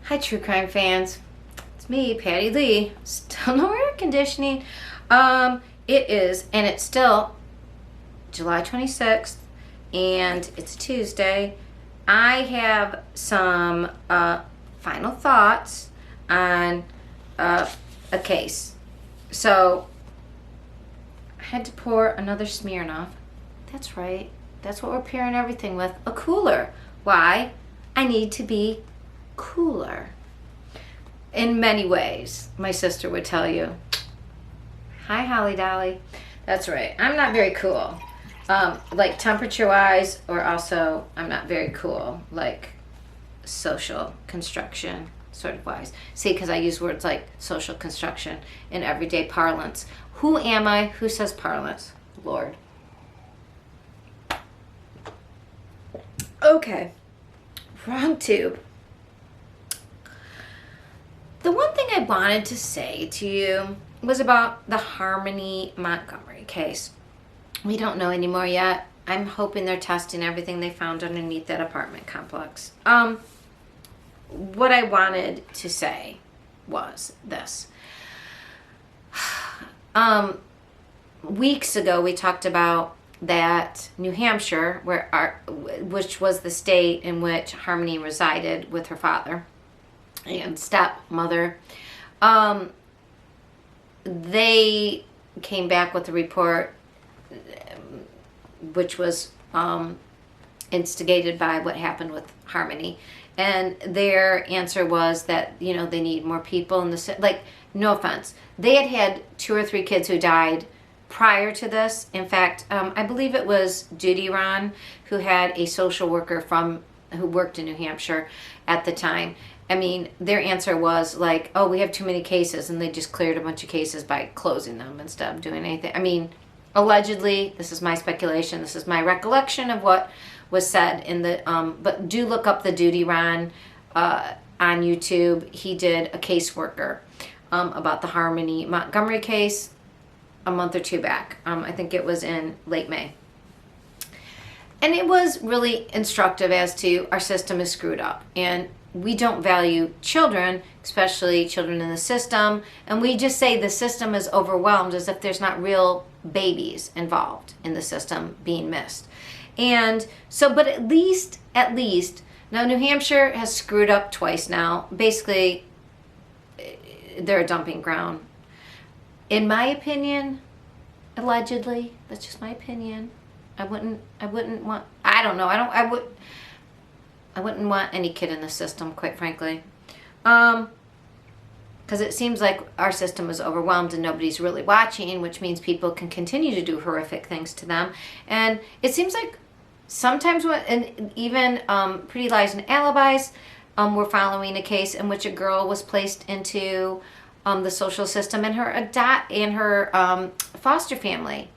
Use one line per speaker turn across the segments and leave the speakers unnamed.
Hi, true crime fans. It's me, Patti Lee. Still no air conditioning. It is, and it's still July 26th, and it's Tuesday. I have some final thoughts on a case. So, I had to pour another Smirnoff. That's right. That's what we're pairing everything with. A cooler. Why? I need to be cooler. In many ways, my sister would tell you. Hi, Holly Dolly. That's right. I'm not very cool. Like temperature-wise, or also I'm not very cool, like social construction sort of wise. See, because I use words like social construction in everyday parlance. Who am I? Who says parlance? Lord. Okay. Wrong tube. The one thing I wanted to say to you was about the Harmony Montgomery case. We don't know anymore yet. I'm hoping they're testing everything they found underneath that apartment complex. What I wanted to say was this. Weeks ago, we talked about that New Hampshire, which was the state in which Harmony resided with her father and stepmother, they came back with a report which was instigated by what happened with Harmony, and their answer was that they need more people in the like. No offense, they had 2 or 3 kids who died prior to this. In fact, I believe it was Judy Ron who had a social worker who worked in New Hampshire at the time. I mean, their answer was like, oh, we have too many cases, and they just cleared a bunch of cases by closing them instead of doing anything. I mean, allegedly, this is my speculation, this is my recollection of what was said in the, but do look up the Judy Ron on YouTube. He did a caseworker about the Harmony Montgomery case a month or 2 back. I think it was in late May. And it was really instructive as to our system is screwed up, and we don't value children, especially children in the system, and we just say the system is overwhelmed as if there's not real babies involved in the system being missed. And so, but at least, now New Hampshire has screwed up twice now. Basically, they're a dumping ground. In my opinion, allegedly, that's just my opinion. I wouldn't want, I don't know, I wouldn't want any kid in the system, quite frankly. Because it seems like our system is overwhelmed and nobody's really watching, which means people can continue to do horrific things to them. And it seems like sometimes, and even Pretty Lies and Alibis, we're following a case in which a girl was placed into the social system, and her foster family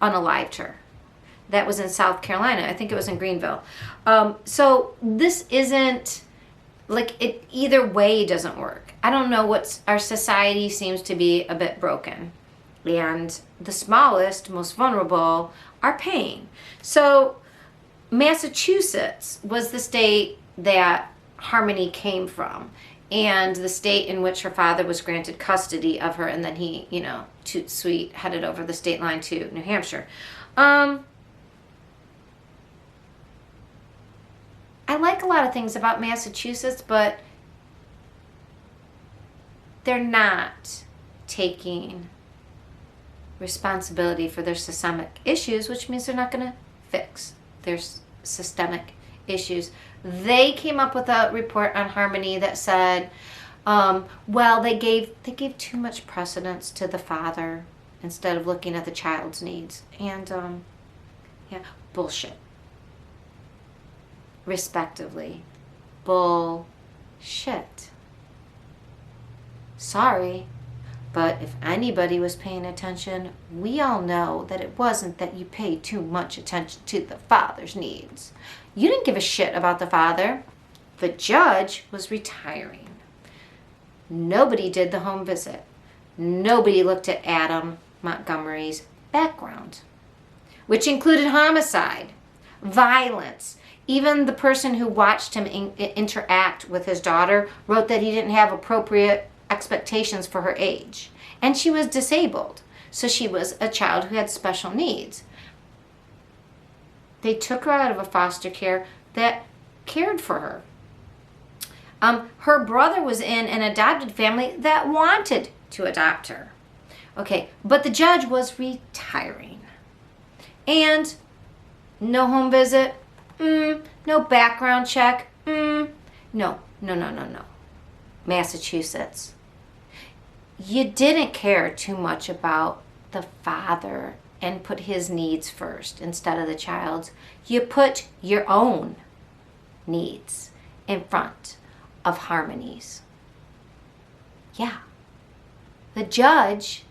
unalived her. That was in South Carolina. I think it was in Greenville. So this isn't, like, it either way doesn't work. I don't know our society seems to be a bit broken. And the smallest, most vulnerable are paying. So Massachusetts was the state that Harmony came from, and the state in which her father was granted custody of her, and then he, toot sweet, headed over the state line to New Hampshire. I like a lot of things about Massachusetts, but they're not taking responsibility for their systemic issues, which means they're not going to fix their systemic issues. They came up with a report on Harmony that said, well, they gave too much precedence to the father instead of looking at the child's needs. And, yeah, bullshit. Respectively. Bullshit. Sorry, but if anybody was paying attention, we all know that it wasn't that you paid too much attention to the father's needs. You didn't give a shit about the father. The judge was retiring. Nobody did the home visit. Nobody looked at Adam Montgomery's background, which included homicide, violence, Even the person who watched him interact with his daughter wrote that he didn't have appropriate expectations for her age. And she was disabled. So she was a child who had special needs. They took her out of a foster care that cared for her. Her brother was in an adopted family that wanted to adopt her. Okay, but the judge was retiring. And no home visit, no background check, no. Massachusetts. You didn't care too much about the father and put his needs first instead of the child's. You put your own needs in front of Harmony's. Yeah. The judge,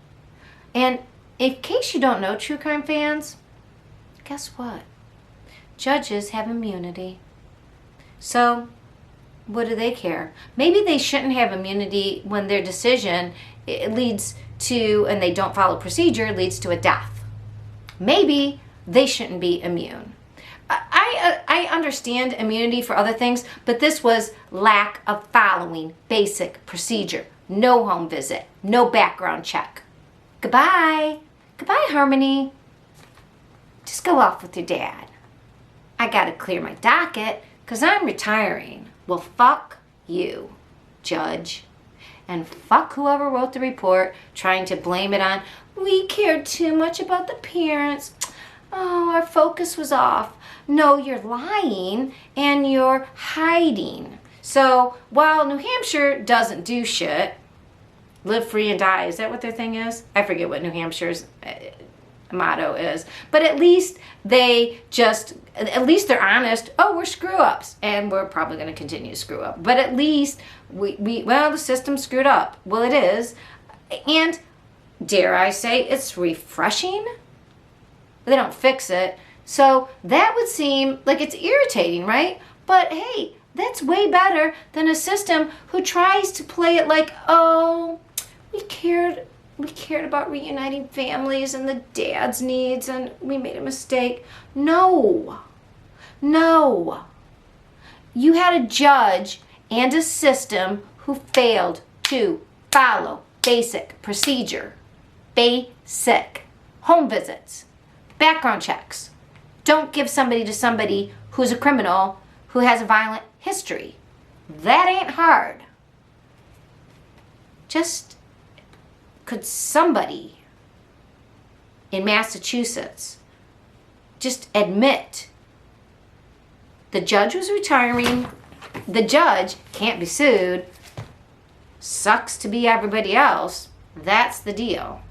and in case you don't know, true crime fans, guess what? Judges have immunity. So, what do they care? Maybe they shouldn't have immunity when their decision leads to, and they don't follow procedure, leads to a death. Maybe they shouldn't be immune. I understand immunity for other things, but this was lack of following basic procedure. No home visit, no background check. Goodbye. Goodbye, Harmony. Just go off with your dad. I gotta clear my docket because I'm retiring. Well, fuck you, judge. And fuck whoever wrote the report trying to blame it on, we cared too much about the parents. Oh, our focus was off. No, you're lying and you're hiding. So while New Hampshire doesn't do shit, live free and die, is that what their thing is? I forget what New Hampshire's motto is. But at least they're honest. Oh, we're screw ups and we're probably going to continue to screw up. But at least the system screwed up. Well, it is. And dare I say, it's refreshing. They don't fix it. So that would seem like it's irritating, right? But hey, that's way better than a system who tries to play it like, oh, we cared about reuniting families and the dad's needs and we made a mistake. No. You had a judge and a system who failed to follow basic procedure. Basic. Home visits. Background checks. Don't give somebody to somebody who's a criminal who has a violent history. That ain't hard. Just could somebody in Massachusetts just admit the judge was retiring, the judge can't be sued, sucks to be everybody else, that's the deal.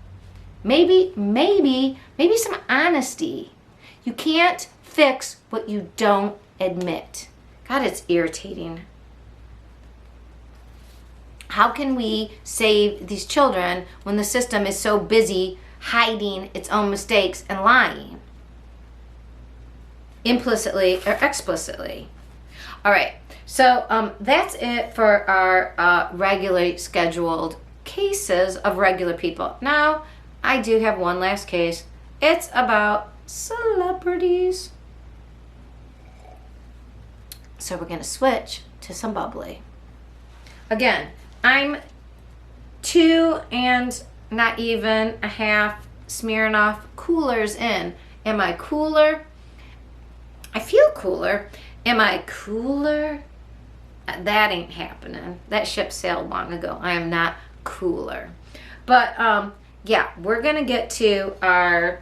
Maybe some honesty. You can't fix what you don't admit. God, it's irritating. How can we save these children when the system is so busy hiding its own mistakes and lying? Implicitly or explicitly. All right, so that's it for our regularly scheduled cases of regular people. Now, I do have one last case. It's about celebrities. So we're going to switch to some bubbly. Again, I'm 2 and not even a half Smirnoff coolers in. Am I cooler? I feel cooler. Am I cooler? That ain't happening. That ship sailed long ago. I am not cooler. But yeah, we're going to get to our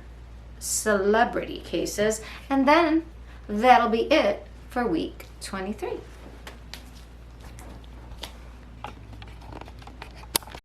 celebrity cases, and then that'll be it for week 23.